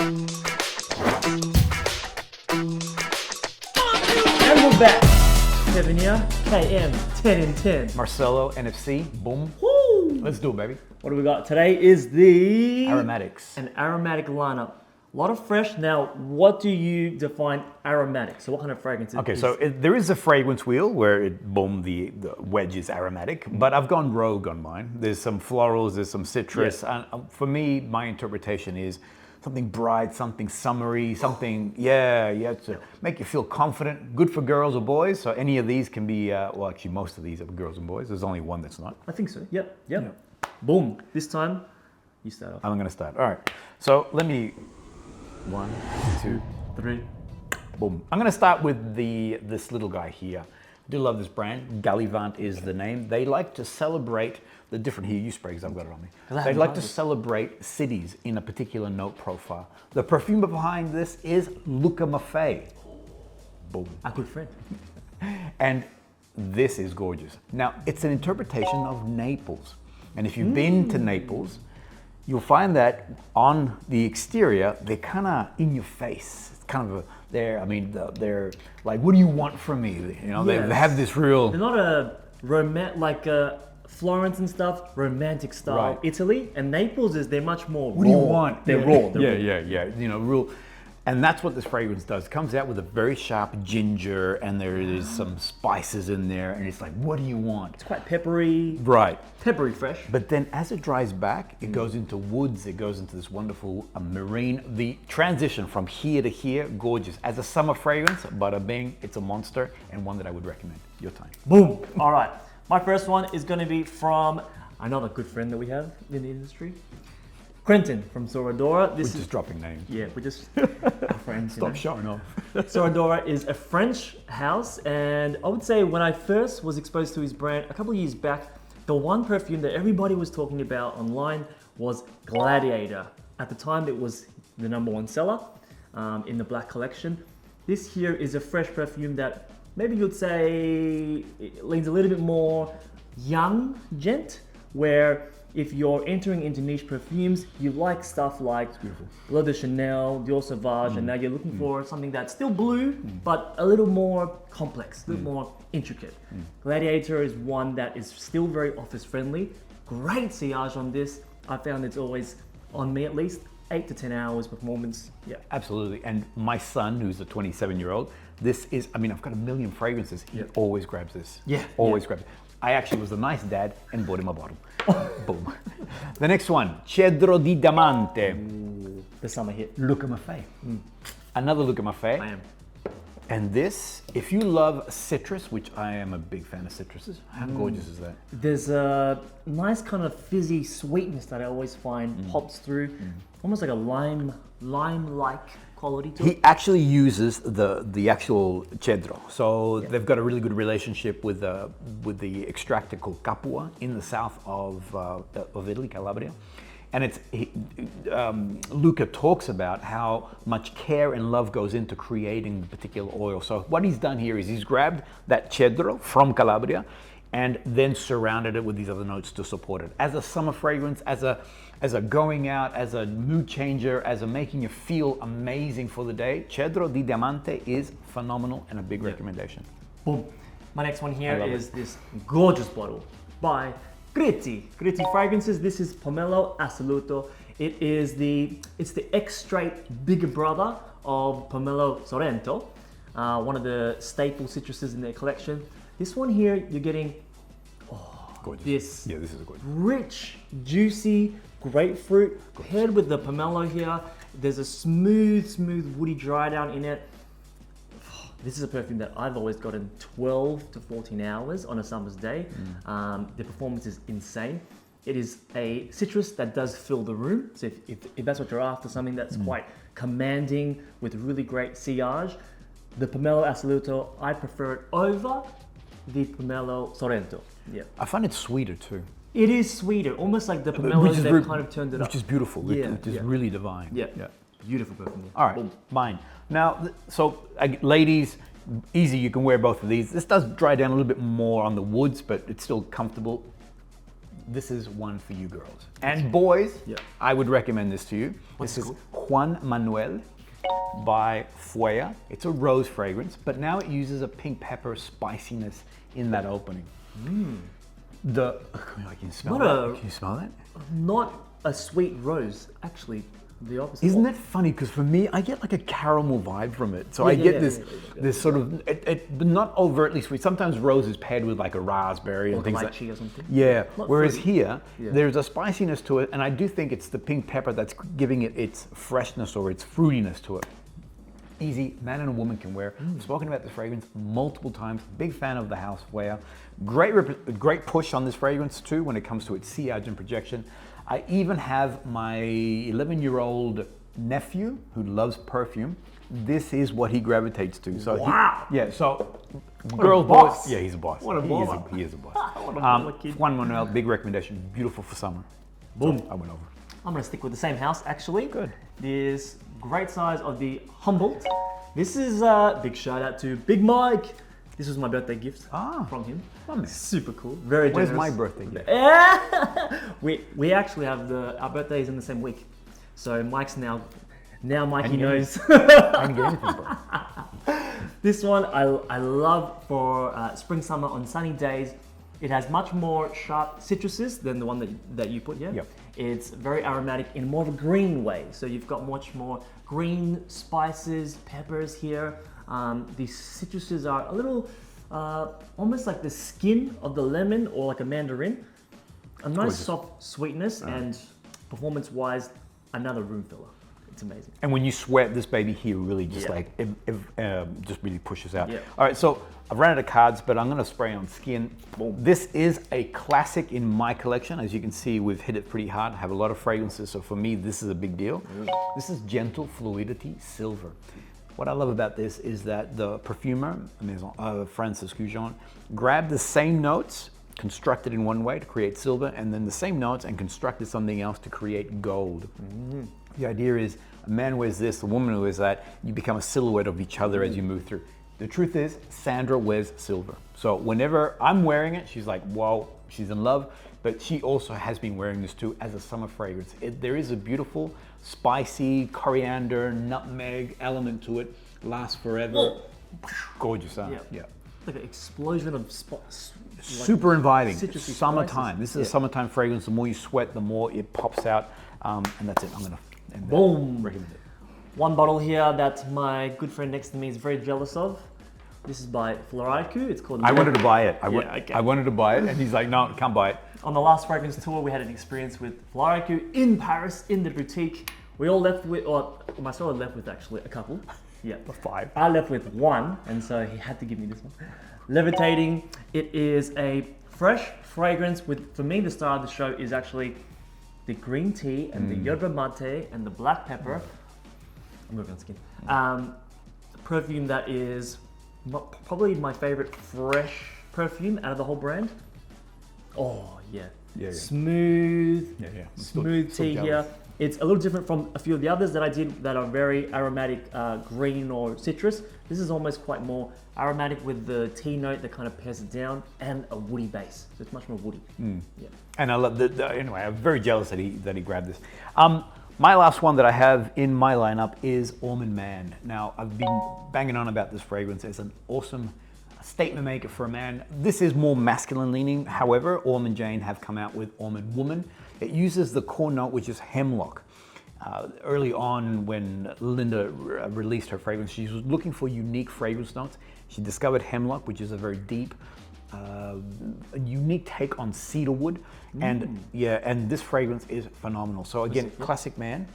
And we're back. Kevin here, KM 10 in 10. Marcelo, NFC, boom. Woo! Let's do it, baby. What do we got? Today is the Aromatics. An aromatic lineup. A lot of fresh. Now, what do you define aromatic? So what kind of fragrance is Okay, so there is a fragrance wheel where the wedge is aromatic, but I've gone rogue on mine. There's some florals, there's some citrus. Yeah. And for me, my interpretation is something bright, something summery, something, to make you feel confident. Good for girls or boys. So any of these can be, well, actually most of these are girls and boys. There's only one that's not. I think so. Yep. Boom. This time, you start off. I'm going to start. All right. So let me, 1, 2, 3. boom. I'm going to start with this little guy here. I do love this brand. Gallivant is the name. They like to celebrate the different, here you spray because I've got it on me. They like to celebrate cities in a particular note profile. The perfume behind this is Luca Maffei. Boom. A good friend. And this is gorgeous. Now, it's an interpretation of Naples. And if you've been to Naples, you'll find that on the exterior, they're kind of in your face. It's kind of they're like, what do you want from me? You know, they have this real. They're not a Florence and stuff, romantic style. Right. Italy and Naples they're much more raw. What do you want? They're raw. Yeah. You know, real. And that's what this fragrance does. It comes out with a very sharp ginger, and there is some spices in there, and it's like, what do you want? It's quite peppery. Right. Peppery fresh. But then as it dries back, it goes into woods, it goes into this wonderful marine. The transition from here to here, gorgeous. As a summer fragrance, bada bing, it's a monster, and one that I would recommend. Your time. Boom. All right. My first one is going to be from another good friend that we have in the industry. Quentin from Dora. We're just dropping names. Yeah, we're just our friends. Stop showing off. Dora is a French house, and I would say when I first was exposed to his brand a couple of years back, the one perfume that everybody was talking about online was Gladiator. At the time, it was the #1 seller in the Black collection. This here is a fresh perfume that maybe you'd say it leans a little bit more young gent, where if you're entering into niche perfumes, you like stuff like Bleu de Chanel, Dior Sauvage, and now you're looking for something that's still blue, but a little more complex, a little more intricate. Gladiator is one that is still very office friendly. Great sillage on this. I found it's always, on me at least, 8 to 10 hours performance. Yeah. Absolutely. And my son, who's a 27-year-old, this is, I mean, I've got a million fragrances. He always grabs this. Yeah. Always grabs it. I actually was a nice dad and bought him a bottle. Boom. The next one, Cedro di Diamante. The summer hit. Luca Maffei. Another Luca Maffei. I am. And this, if you love citrus, which I am a big fan of citruses, how gorgeous is that? There's a nice kind of fizzy sweetness that I always find pops through, almost like a lime-like quality to it. He actually uses the actual Cedro. So they've got a really good relationship with the extractor called Capua in the south of Italy, Calabria. And Luca talks about how much care and love goes into creating the particular oil. So what he's done here is he's grabbed that Cedro from Calabria and then surrounded it with these other notes to support it. As a summer fragrance, as a going out, as a mood changer, as a making you feel amazing for the day, Cedro di Diamante is phenomenal and a big recommendation. Boom. My next one here is this gorgeous bottle by Gritti. Gritti Fragrances. This is Pomelo Absoluto. It's the X-straight bigger brother of Pomelo Sorrento, one of the staple citruses in their collection. This one here, you're getting Gorgeous. This is gorgeous. Rich, juicy grapefruit paired with the pomelo here. There's a smooth woody dry down in it. This is a perfume that I've always gotten 12 to 14 hours on a summer's day. The performance is insane. It is a citrus that does fill the room. So if that's what you're after, something that's quite commanding with really great sillage, the Pomelo Absoluto, I prefer it over the Pomelo Sorrento. Yeah. I find it sweeter too. It is sweeter, almost like the pomelos, they've kind of turned it up. Which is beautiful, which is really divine. Yeah. Beautiful perfume. All right, mine. Now, so ladies, easy, you can wear both of these. This does dry down a little bit more on the woods, but it's still comfortable. this is one for you girls. And boys, Yeah. I would recommend this to you. What's this it is Juan Manuel by Fueguia. It's a rose fragrance, but now it uses a pink pepper spiciness in that opening. Can you smell that? Can you smell that? Not a sweet rose, actually. The opposite. Isn't it funny? Because for me, I get like a caramel vibe from it. So I get this sort of, but not overtly sweet. Sometimes rose is paired with like a raspberry and Like things lychee or something? Yeah. Not Whereas fruity. here, Yeah. there's a spiciness to it, and I do think it's the pink pepper that's giving it its freshness or its fruitiness to it. Easy, man and a woman can wear. I've spoken about this fragrance multiple times. Big fan of the house wear. Great push on this fragrance too when it comes to its sillage and projection. I even have my 11-year-old nephew who loves perfume. This is what he gravitates to. So Wow. So a girls, boss. boys. Yeah, he's a boss. What a baller. He is a boss. What a baller kid. Juan Manuel, big recommendation. Beautiful for summer. Boom. So I went over. I'm gonna stick with the same house actually. Good. This great size of the Humbolt. This is a big shout out to Big Mike. This was my birthday gift from him. my man. Super cool. Very generous. Where's my birthday gift? we actually have our birthdays in the same week. So Mike's now Mikey And you- knows. I didn't get anything, bro. This one I love for spring, summer on sunny days. It has much more sharp citruses than the one that you put here. Yep. It's very aromatic in more of a green way. So you've got much more green spices, peppers here. These citruses are a little, almost like the skin of the lemon or like a mandarin. A nice Gorgeous. soft sweetness and performance-wise, another room filler. It's amazing. And when you sweat, this baby here really just Yeah. just really pushes out. Yeah. All right, so I've run out of cards, but I'm gonna spray on skin. This is a classic in my collection. As you can see, we've hit it pretty hard. I have a lot of fragrances, so for me, this is a big deal. This is Gentle Fluidity Silver. What I love about this is that the perfumer, Francis Goujon, grabbed the same notes, constructed in one way to create silver, and then the same notes and constructed something else to create gold. The idea is a man wears this, a woman wears that, you become a silhouette of each other as you move through. The truth is, Sandra wears silver. So whenever I'm wearing it, she's like, whoa, she's in love. But she also has been wearing this too as a summer fragrance. There is a beautiful, spicy coriander, nutmeg element to it. Lasts forever. Gorgeous, huh? Yeah. Like an explosion of spots. Super inviting. citrusy Summertime. spices. This is a summertime fragrance. The more you sweat, the more it pops out. And that's it. I'm gonna end there. Boom. Recommend it. One bottle here that my good friend next to me is very jealous of. This is by Floraiku. It's called. I wanted to buy it. okay. I wanted to buy it, and he's like, no, can't buy it. On the last fragrance tour, we had an experience with Floraiku in Paris, in the boutique. We all left with, or Marcelo left with actually a couple. Yeah. 5. I left with one, and so he had to give me this one. Levitating. It is a fresh fragrance with, for me, the star of the show is actually the green tea and the yerba mate and the black pepper. I'm moving on skin. Perfume that is probably my favorite fresh perfume out of the whole brand. Oh yeah, smooth, smooth Still tea here. jealous. It's a little different from a few of the others that I did that are very aromatic, green or citrus. This is almost quite more aromatic with the tea note that kind of pairs it down and a woody base. So it's much more woody. Yeah. And I love anyway, I'm very jealous that he grabbed this. My last one that I have in my lineup is Ormonde Man. Now, I've been banging on about this fragrance as an awesome statement maker for a man. This is more masculine leaning. However, Ormonde Jayne have come out with Ormonde Woman. It uses the core note, which is hemlock. Early on, when Linda released her fragrance, she was looking for unique fragrance notes. She discovered hemlock, which is a very deep, a unique take on cedarwood, and this fragrance is phenomenal. So again, classic man,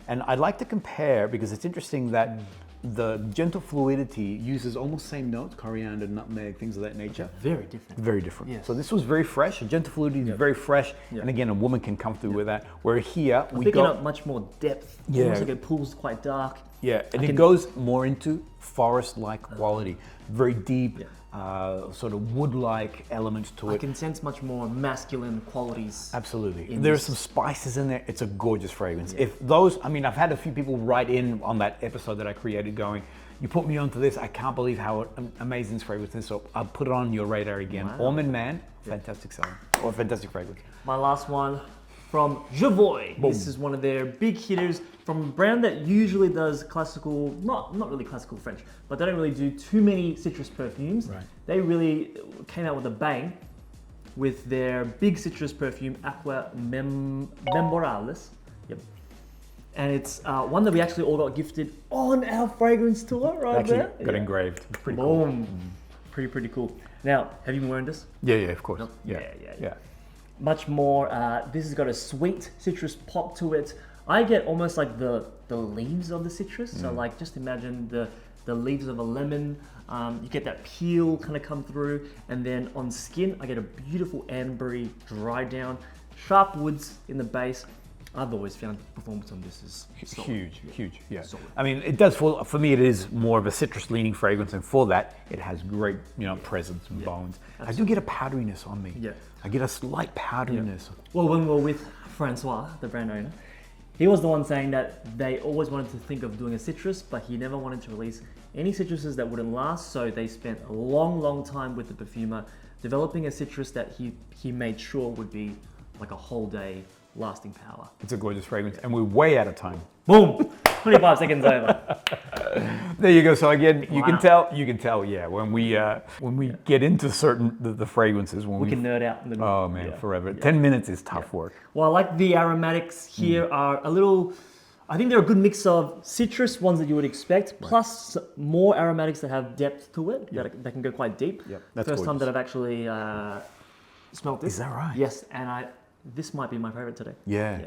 and I'd like to compare because it's interesting that the Gentle Fluidity uses almost same notes, coriander, nutmeg, things of that nature. Very different. Very different. Yes. So this was very fresh. Gentle Fluidity is very fresh, and again, a woman can come through with that. Where here we Picking go up much more depth. Yeah. Almost like it pulls quite dark. and it goes more into forest-like quality, very deep, sort of wood-like elements to I it. can sense much more masculine qualities. Absolutely. in There are this. some spices in there. It's a gorgeous fragrance. If those, I mean, I've had a few people write in on that episode that I created going, you put me onto this, I can't believe how amazing this fragrance is. So I'll put it on your radar again. Wow. Almond Man, fantastic seller, or fantastic fragrance. My last one from Jovoy. Boom. This is one of their big hitters from a brand that usually does classical, not really classical French, but they don't really do too many citrus perfumes. Right. They really came out with a bang with their big citrus perfume, Acqua Memorabilis. Yep. And it's one that we actually all got gifted on our fragrance tour right Actually there. got engraved. Pretty cool. Boom. Pretty cool. Now, have you been wearing this? Yeah, of course. Yeah. Much more, this has got a sweet citrus pop to it. I get almost like the leaves of the citrus. So like just imagine the leaves of a lemon. You get that peel kind of come through. And then on skin, I get a beautiful ambery dry down. Sharp woods in the base. I've always found performance on this is solid. Huge. Yeah. Solid. I mean, it does fall, for me, it is more of a citrus leaning fragrance. And for that, it has great, presence and bones. I do get a powderiness on me. Yeah. I get a slight powderiness. Well, when we were with Francois, the brand owner, he was the one saying that they always wanted to think of doing a citrus, but he never wanted to release any citruses that wouldn't last. So they spent a long time with the perfumer developing a citrus that he made sure would be like a whole day lasting power. It's a gorgeous fragrance, and we're way out of time. Boom! 25 seconds over. There you go. So again, you can Wow. tell, yeah, when we get into certain the fragrances, when We can nerd out. In the oh man, yeah. forever. 10 minutes is tough work. Well, I like the aromatics here are a little, I think they're a good mix of citrus, ones that you would expect, plus more aromatics that have depth to it, that can go quite deep. Yep, that's First time gorgeous. that I've actually smelled this. Is that right? Yes, and this might be my favorite today. Yeah.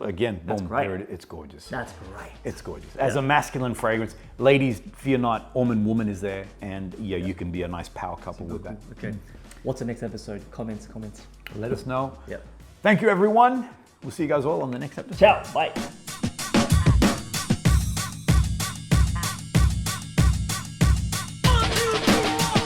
Again, That's boom. great. There it's gorgeous. That's great. It's gorgeous. As a masculine fragrance, ladies, fear not. Almond Woman is there, and you can be a nice power couple with that. Okay. What's the next episode? Comments. Let us know. Yep. Thank you, everyone. We'll see you guys all on the next episode. Ciao. Bye.